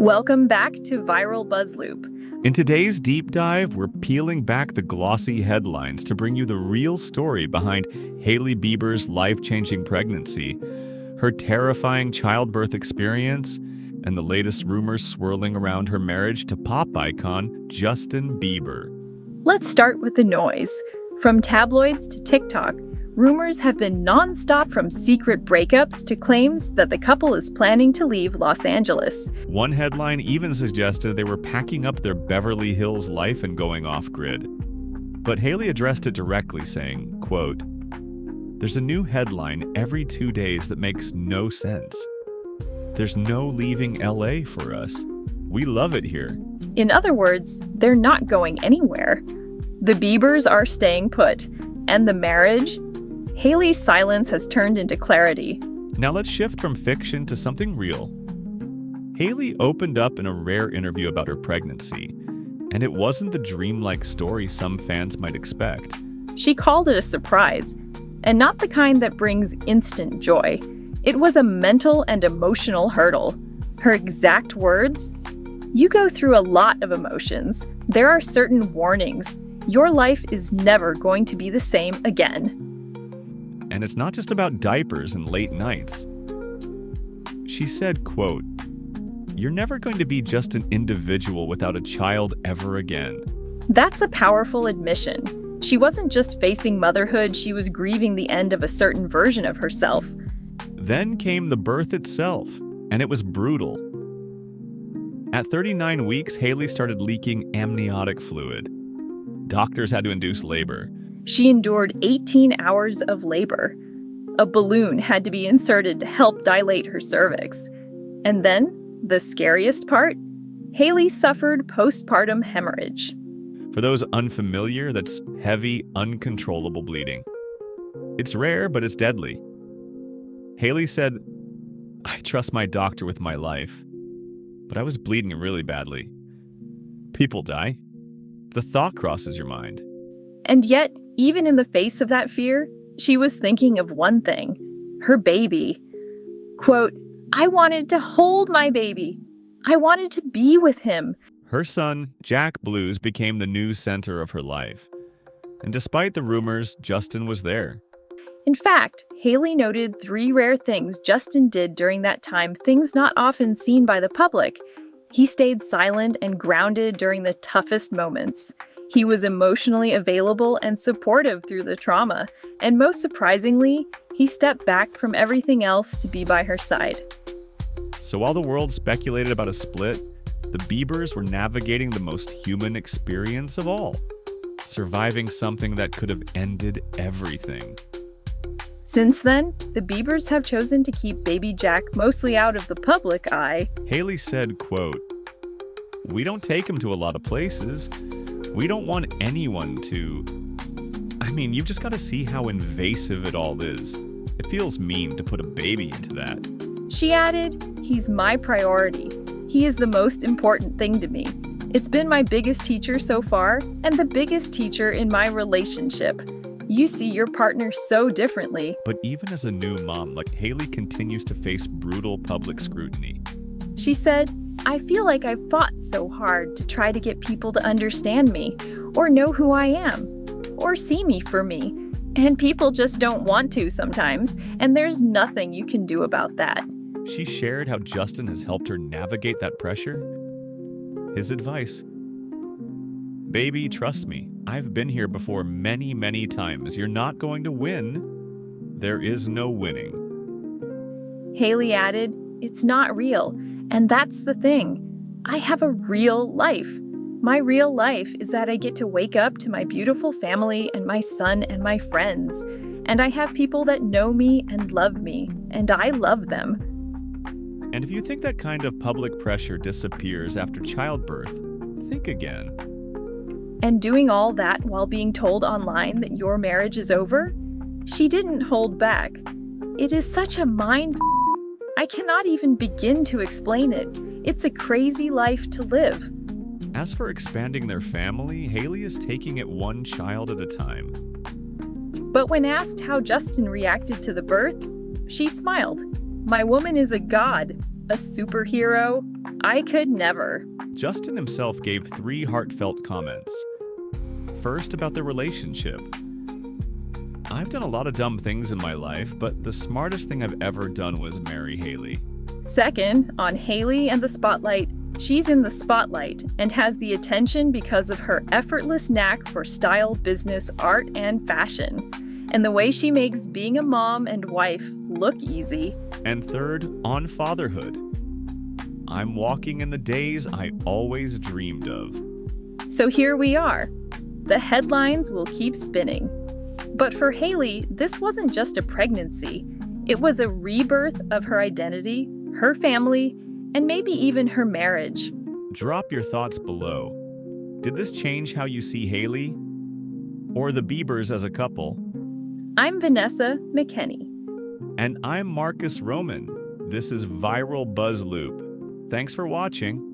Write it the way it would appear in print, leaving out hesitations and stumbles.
Welcome back to Viral Buzz Loop. In today's deep dive, we're peeling back the glossy headlines to bring you the real story behind Hailey Bieber's life-changing pregnancy, her terrifying childbirth experience, and the latest rumors swirling around her marriage to pop icon Justin Bieber. Let's start with the noise. From tabloids to TikTok, rumors have been nonstop, from secret breakups to claims that the couple is planning to leave Los Angeles. One headline even suggested they were packing up their Beverly Hills life and going off-grid. But Hailey addressed it directly, saying, quote, "There's a new headline every 2 days that makes no sense. There's no leaving LA for us. We love it here." In other words, they're not going anywhere. The Biebers are staying put, and the marriage? Hailey's silence has turned into clarity. Now let's shift from fiction to something real. Hailey opened up in a rare interview about her pregnancy, and it wasn't the dreamlike story some fans might expect. She called it a surprise, and not the kind that brings instant joy. It was a mental and emotional hurdle. Her exact words: "You go through a lot of emotions. There are certain warnings. Your life is never going to be the same again." And it's not just about diapers and late nights. She said, quote, "You're never going to be just an individual without a child ever again." That's a powerful admission. She wasn't just facing motherhood, she was grieving the end of a certain version of herself. Then came the birth itself, and it was brutal. At 39 weeks, Hailey started leaking amniotic fluid. Doctors had to induce labor. She endured 18 hours of labor. A balloon had to be inserted to help dilate her cervix. And then, the scariest part, Hailey suffered postpartum hemorrhage. For those unfamiliar, that's heavy, uncontrollable bleeding. It's rare, but it's deadly. Hailey said, "I trust my doctor with my life, but I was bleeding really badly." People die. The thought crosses your mind. And yet, even in the face of that fear, she was thinking of one thing: her baby. Quote, "I wanted to hold my baby. I wanted to be with him." Her son, Jack Blues, became the new center of her life. And despite the rumors, Justin was there. In fact, Hailey noted 3 rare things Justin did during that time, things not often seen by the public. He stayed silent and grounded during the toughest moments. He was emotionally available and supportive through the trauma. And most surprisingly, he stepped back from everything else to be by her side. So while the world speculated about a split, the Biebers were navigating the most human experience of all, surviving something that could have ended everything. Since then, the Biebers have chosen to keep baby Jack mostly out of the public eye. Hailey said, quote, "We don't take him to a lot of places. We don't want anyone to. You've just got to see how invasive it all is. It feels mean to put a baby into that." She added, "He's my priority. He is the most important thing to me. It's been my biggest teacher so far, and the biggest teacher in my relationship. You see your partner so differently." But even as a new mom, Hailey continues to face brutal public scrutiny. She said, "I feel like I've fought so hard to try to get people to understand me, or know who I am, or see me for me. And people just don't want to sometimes, and there's nothing you can do about that." She shared how Justin has helped her navigate that pressure. His advice: "Baby, trust me. I've been here before many, many times. You're not going to win. There is no winning." Hailey added, "It's not real, and that's the thing. I have a real life. My real life is that I get to wake up to my beautiful family and my son and my friends. And I have people that know me and love me, and I love them." And if you think that kind of public pressure disappears after childbirth, think again. And doing all that while being told online that your marriage is over? She didn't hold back. It is such a mind. I cannot even begin to explain it. It's a crazy life to live. As for expanding their family, Hailey is taking it one child at a time. But when asked how Justin reacted to the birth, she smiled. "My woman is a god, a superhero, I could never. Justin himself gave 3 heartfelt comments. First, about their relationship. I've done a lot of dumb things in my life, but the smartest thing I've ever done was marry Hailey. Second, on Hailey and the spotlight. She's in the spotlight and has the attention because of her effortless knack for style, business, art, and fashion, and the way she makes being a mom and wife look easy. And third, on fatherhood. I'm walking in the days I always dreamed of. So here we are. The headlines will keep spinning. But for Hailey, this wasn't just a pregnancy. It was a rebirth of her identity, her family, and maybe even her marriage. Drop your thoughts below. Did this change how you see Hailey? Or the Biebers as a couple? I'm Vanessa McKenney. And I'm Marcus Roman. This is Viral Buzz Loop. Thanks for watching.